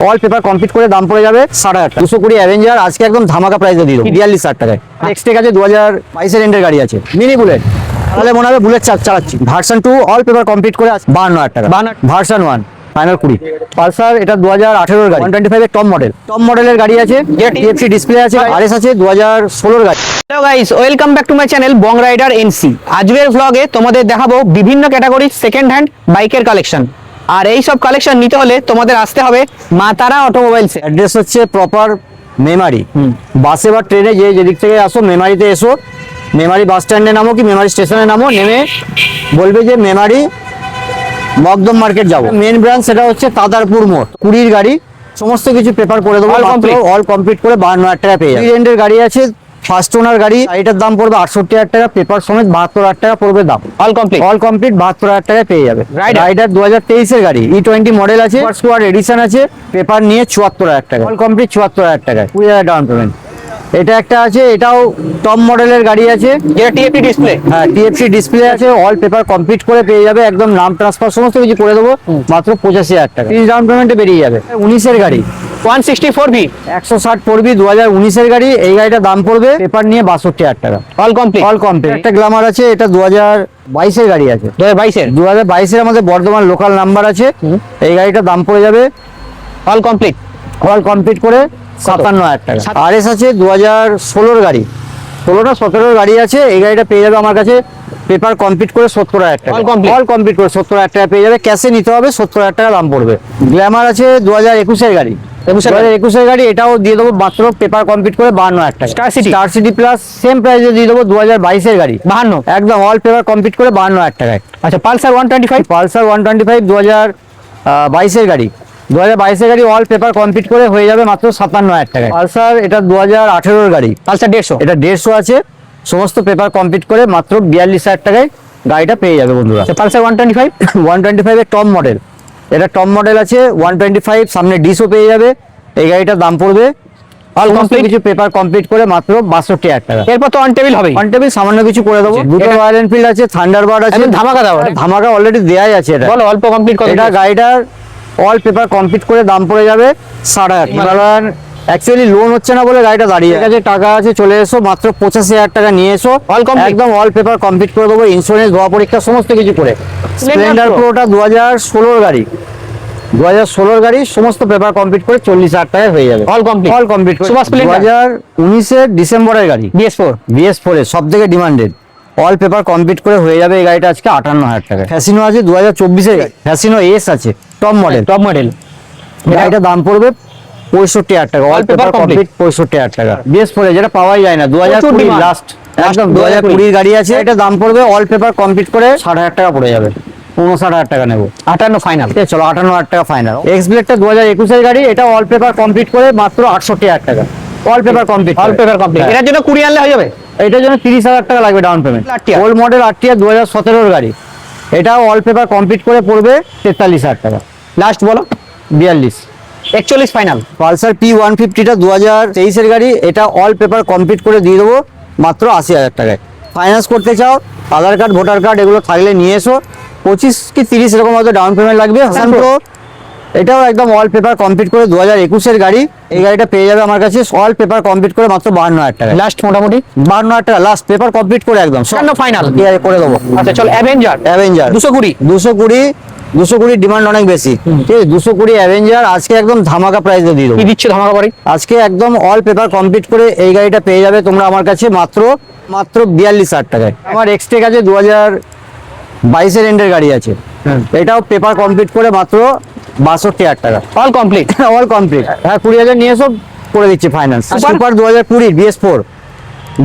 All paper complete করে দাম পড়ে যাবে 8,500 220 অ্যাভেঞ্জার আজকে একদম ধামাকা প্রাইসে দিয়ে দেবো 42,000 টাকায়। এক্সটেক আছে 2022 এন্ডের গাড়ি আছে, মিনি বুলেট, তাহলে মনে হবে বুলেট চালাচ্ছি। ভার্সন 2 অল পেপার কমপ্লিট করে 52,000 টাকা। Version 1 final 20। পালসার এটা 2018 এর গাড়ি, 125 এর টপ মডেলের গাড়ি আছে, টিএফসি ডিসপ্লে আছে, আরএস আছে 2016 এর গাড়ি। Hello guys, welcome back to my channel Bong Rider NC. আজকের ভ্লগে তোমাদের দেখাবো বিভিন্ন ক্যাটাগরির সেকেন্ড হ্যান্ড বাইকের কালেকশন। আর এই সব কালেকশন নিতে হলে তোমাদের আসতে হবে মা তারা অটোমোবাইলস। অ্যাড্রেস হচ্ছে প্রপার মেমারি। বাসে বা ট্রেনে যেদিক থেকে আসো মেমারিতে এসো, মেমারি বাস স্ট্যান্ডে নামো কি মেমারি স্টেশনে নামো, নেমে বলবে যে মেমারি মকদম মার্কেট যাবো। মেন ব্রাঞ্চ সেটা হচ্ছে তাদারপুর মোড়। 20 গাড়ি, সমস্ত কিছু পেপার করে দেবো, অল কমপ্লিট করে 52,000 টাকা পেয়ে যাবে। এন্ডের গাড়ি আছে, ফার্স্ট ওনার গাড়ি, এটার দাম পড়বে 68,000 টাকা, পেপার সমেত 72,000 টাকা পড়বে দাম। অল কমপ্লিট 72,000 টাকায় পেয়ে যাবে। রাইডার 2023 এর গাড়ি, E20 মডেল আছে, স্কোয়াড এডিশন আছে, পেপার নিয়ে 74,000 টাকা। অল কমপ্লিট 74,000 টাকায়, 20,000 ডাউন পেমেন্ট। এটা একটা আছে, এটাও টপ মডেলের গাড়ি আছে, যেটা টিএফসি ডিসপ্লে। হ্যাঁ টিএফসি ডিসপ্লে আছে, অল পেপার কমপ্লিট করে পেয়ে যাবে, একদম নাম ট্রান্সফার সমস্ত কিছু করে দেবো মাত্র 85,000 টাকা। 30 ডাউন পেমেন্টে বেরিয়ে যাবে। 19 এর গাড়ি 164V 160 পড়বি, 2019 এর গাড়ি। এই গাড়িটার দাম পড়বে পেপার নিয়ে 62,000 টাকা। All complete. একটা গ্ল্যামার আছে, এটা 2022 এর গাড়ি আছে, 2022 এর আমাদের বর্ধমান লোকাল নাম্বার আছে। এই গাড়িটার দাম পড়ে যাবে অল কমপ্লিট করে 57,000 টাকা। আরএস আছে 2016 এর গাড়ি, 16 17 গাড়ি আছে। এই গাড়িটা পেয়ে যাবে আমার কাছে পেপার কমপ্লিট করে 70,000 টাকা। অল কমপ্লিট করে 70,000 টাকা পেয়ে যাবে, ক্যাশে নিতে হবে, 70,000 টাকা দাম পড়বে। গ্ল্যামার আছে 2021 এর গাড়ি, 2021 এর গাড়ি, এটাও দিয়ে দেবো মাত্র পেপার কমপ্লিট করে 52,000 টাকা। স্টার সিটি প্লাস সেম প্রাইসে দিয়ে দেবো 2022 এর গাড়ি, 52 একদম অল পেপার কমপ্লিট করে 52,000 টাকায়। আচ্ছা, পালসার 125 2022 এর গাড়ি, 2022 এর গাড়ি, অল পেপার কমপ্লিট করে হয়ে যাবে মাত্র 57,000 টাকায়। পালসার এটা 2018 এর গাড়ি, পালসার 150, এটা 150 আছে, সমস্ত পেপার কমপ্লিট করে মাত্র 42,000 টাকায় গাড়িটা পেয়ে যাবে বন্ধুরা। পালসার 125 এর টপ মডেল, এটা টপ মডেল আছে 125, সামনে ডিসও পেয়ে যাবে। এই গাড়িটার দাম পড়বে অল কমপ্লিট কিছু পেপার কমপ্লিট করে মাত্র 62,000 টাকা। এরপর তো অন টেবিল হবে, অন টেবিল সামান্য কিছু করে দেবো। দুটো রয়্যাল এনফিল্ড আছে, থান্ডারবার্ড আছে, ধামাকা অলরেডি দেয়াই আছে। এটা বলো অল্প কমপ্লিট করে। এটা গাড়িটার অল পেপার কমপ্লিট করে দাম পড়ে যাবে 7,500। অ্যাকচুয়ালি লোন হচ্ছে না বলে গাড়িটা দাঁড়িয়ে আছে, টাকা আছে, চলে এসো, মাত্র 85,000 টাকা নিয়ে এসো, একদম অল পেপার কমপ্লিট করে দেবো, ইন্স্যুরেন্স ধোয়া পরীক্ষা সমস্ত কিছু করে। স্প্লেন্ডার প্রোটা 2016 গাড়ি, 2016 গাড়ি, সমস্ত পেপার কমপ্লিট করে 40,000 টাকায় হয়ে যাবে। অল কমপ্লিট 2019 এর ডিসেম্বরের গাড়ি, BS4 এর সব থেকে ডিমান্ডেড, অল পেপার কমপ্লিট করে হয়ে যাবে। এই গাড়িটা আজকে 58,000 টাকা। ফ্যাসিনো আছে 2024 এর গাড়ি, ফ্যাসিনো এস আছে, টপ মডেল। গাড়িটার দাম পড়বে 65,000 টাকা, অল পেপার কমপ্লিট 65,000 টাকা। BS4 এ যেটা পাওয়াই যায় না, 2020 লাস্ট, একদম 2020 গাড়ি আছে। এটা দাম পড়বে অল পেপার কমপ্লিট করে 60,000 টাকা পড়ে যাবে, 59,000 টাকা নেবো, 58 ফাইনাল। চলো 58,000 টাকা ফাইনাল। এক্স ব্লেডটা 2021 এর গাড়ি, এটা অল পেপার কমপ্লিট করে মাত্র 68,000 টাকা। অল পেপার কমপ্লিট এটার জন্য 20 আনলে হয়ে যাবে। এটার জন্য 30,000 টাকা লাগবে down payment. Old model RTR 2017 এর গাড়ি, এটাও অল পেপার কমপ্লিট করে পড়বে 43,000 টাকা। লাস্ট বলো 42, 41 ফাইনাল। পালসার P150টা 2023 এর গাড়ি, এটা অল পেপার কমপ্লিট করে দিয়ে দেবো মাত্র 80,000 টাকায়। ফাইন্যান্স করতে চাও, আধার কার্ড ভোটার কার্ড এগুলো থাকলে নিয়ে এসো, 25 কি 30 এরকম হয়তো ডাউন পেমেন্ট লাগবে। হাসান প্রো এটাও একদম অল পেপার কমপ্লিট করে 2021 এর গাড়ি। এই গাড়িটা পেয়ে যাবে আমার কাছে অল পেপার কমপ্লিট করে মাত্র 52,000 টাকা। লাস্ট মোটামুটি 52,000 টাকা লাস্ট, পেপার কমপ্লিট করে একদম ফাইনাল করে দেবো। আচ্ছা চল, অ্যাভেঞ্জার 220 ডিমান্ড অনেক বেশি, ঠিক আছে। 220 অ্যাভেঞ্জার আজকে একদম ধামাকা প্রাইসে দিয়ে দেবো। কি দিচ্ছে ধামাকা পরে? আজকে একদম অল পেপার কমপ্লিট করে এই গাড়িটা পেয়ে যাবে তোমরা আমার কাছে মাত্র 42,000 টাকায়। আমার এক্সটেক আছে 2022 এর এন্ডের গাড়ি আছে, এটাও পেপার কমপ্লিট করে মাত্র 62,000 টাকা। অল কমপ্লিট হ্যাঁ 20,000 নিয়ে এসব করে দিচ্ছি ফাইন্যান্স। সুপার 2020 BS4,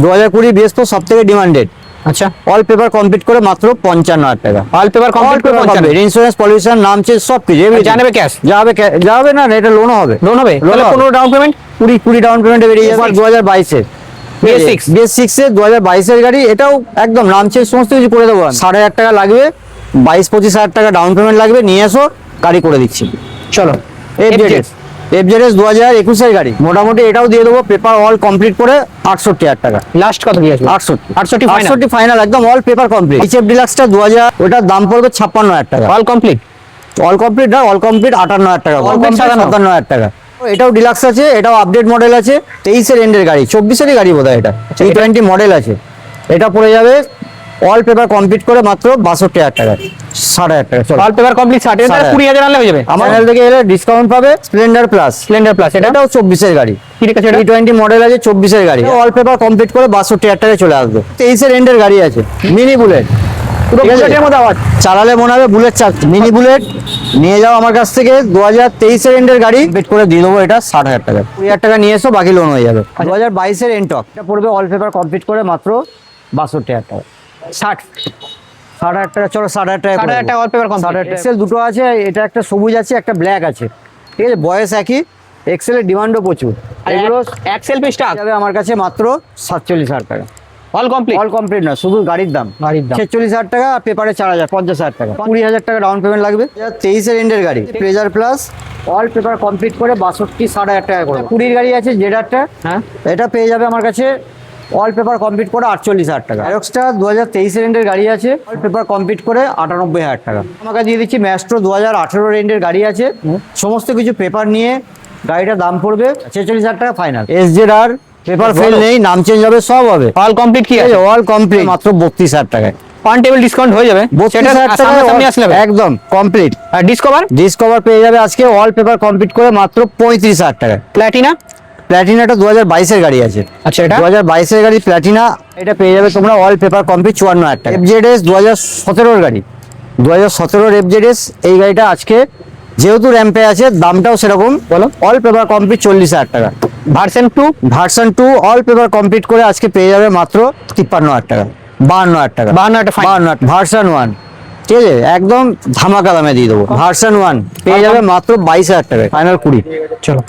2020 BS4 সব থেকে ডিমান্ডেড। আচ্ছা, অল পেপার কমপ্লিট করে মাত্র 55,000 টাকা। অল পেপার কমপ্লিট করে 55,000। ইন্স্যুরেন্স পলিউশন নাম চেঞ্জ সব কিছু জানাবে ক্যাশ যাবে না, এটা লোনও হবে। তাহলে 15 ডাউন পেমেন্ট, 20 ডাউন পেমেন্টে বেরিয়ে যাবে। 2022 এর BS6 এর 2022 এর গাড়ি, এটাও একদম নাম চেঞ্জ সমস্ত কিছু করে দেবো। 7,500 টাকা লাগবে, 22-25,000 টাকা ডাউন পেমেন্ট লাগবে, নিয়ে এসো গাড়ি করে দিচ্ছি। চলো FZS 2021 এর গাড়ি, মোটামুটি এটাও দিয়ে দেবো পেপার অল কমপ্লিট করে 68,000 টাকা। লাস্ট কত কি আছে? 68 ফাইনাল, একদম অল পেপার কমপ্লিট। HF ডিলাক্সটা 2000, ওটার দাম পড়বে 56,000 টাকা। অল কমপ্লিট অল কমপ্লিট না, অল কমপ্লিট 58,000 টাকা, All complete 57,000 টাকা। এটাও ডিলাক্স আছে, এটাও আপডেট মডেল আছে, 23-এর এন্ডের গাড়ি, 24-এরই গাড়ি বোধহয় এটা, T20 মডেল আছে। এটা পড়ে যাবে অল পেপার কমপ্লিট করে মাত্র 62,000 টাকা, 60,000 টাকা। চলো অল পেপার কমপ্লিট 60 60,000 20,000 আনলে হয়ে যাবে। আমার চ্যানেল থেকে এলে ডিসকাউন্ট পাবে। স্প্লেন্ডার প্লাস, স্প্লেন্ডার প্লাস এটা এটাও 24-এর গাড়ি, কি রেখেছে এটা? T20 মডেল আছে, 24-এর গাড়ি, অল পেপার কমপ্লিট করে 62,000 টাকায় চলে আসবে। 23-এর এন্ডের গাড়ি আছে, মিনি বুলেট, পুরো ঠিক আছে? বুলেটের মতো আওয়াজ। চালালে মনে হবে বুলেট চালাচ্ছে। মিনি বুলেট নিয়ে যাও আমার কাছ থেকে, 2023-এর এন্ডের গাড়ি, বেট করে দিয়ে দেবো এটা 60,000 টাকা। 20,000 টাকা নিয়ে এসো, বাকি লোন হয়ে যাবে। 2022-এর এনটক, এটা পড়বে অল পেপার কমপ্লিট করে মাত্র 62,000 টাকা। 60,000 টাকা, চলো 60,000 টাকা 60,000 টাকা all paper complete। এক্সেল দুটো আছে, এটা একটা সবুজ আছে, একটা ব্ল্যাক আছে, ঠিক আছে? বয়স একই, এক্সেলের ডিমান্ডও প্রচুর। এগুলো এক্সেল পিসটা যাবে আমার কাছে মাত্র 47,000 টাকা। All complete. অল কমপ্লিট না, শুধু গাড়ির দাম। গাড়ির দাম 46,000 টাকা, পেপারে 4,000, 50,000 টাকা, 20,000 টাকা ডাউন পেমেন্ট লাগবে। 23-এর এন্ডের গাড়ি, pleasure plus, all paper complete করে 62,000 টাকা করে। 20-র গাড়ি আছে জেডারটা, হ্যাঁ এটা পেয়ে যাবে আমার কাছে অল পেপার কমপ্লিট করে 48,000 টাকা। অ্যারক্সটা 2023-এর এন্ডের গাড়ি আছে, অল পেপার কমপ্লিট করে 98,000 টাকা। আমাকে দিয়ে দিচ্ছি ম্যাস্ট্রো, 2018-এর এন্ডের গাড়ি আছে, সমস্ত কিছু পেপার নিয়ে গাড়িটার দাম পড়বে 46,000 টাকা ফাইনাল। SZR পেপার ফেল নেই, নাম চেঞ্জ হবে, সব হবে। অল কমপ্লিট কি ঠিক আছে? আছে, অল কমপ্লিট মাত্র 32,000 টাকায়। পান টেবিল ডিসকাউন্ট হয়ে যাবে। 32,000 টাকা সামনে আসলে হবে। একদম কমপ্লিট। আর ডিসকভার ডিসকভার পেয়ে যাবে আজকে অল পেপার কমপ্লিট করে মাত্র 35,000 টাকা। প্ল্যাটিনা, প্ল্যাটিনাটা 2022-এর গাড়ি আছে, আচ্ছা এটা 2022-এর গাড়ি প্ল্যাটিনা, এটা পেয়ে যাবে তোমরা অল পেপার কমপ্লিট 54,000 টাকা। FZS 2017-এর গাড়ি, 2017-এর FZS, এই গাড়িটা আজকে যেহেতু র্যাম্পে আছে, দামটাও সেরকম, বলো অল পেপার কমপ্লিট 40,000 টাকা। Version 2 version 2 all paper complete করে আজকে পেয়ে যাবে মাত্র 53,000 টাকা, 52,000 টাকা, 52,000 টাকা fine। 52,000। ভার্সন 1, ঠিক আছে, একদম ধামাকা দামে দিয়ে দেবো। ভার্সন 1 পেয়ে যাবে মাত্র 22,000 টাকায়, ফাইনাল 20। চলো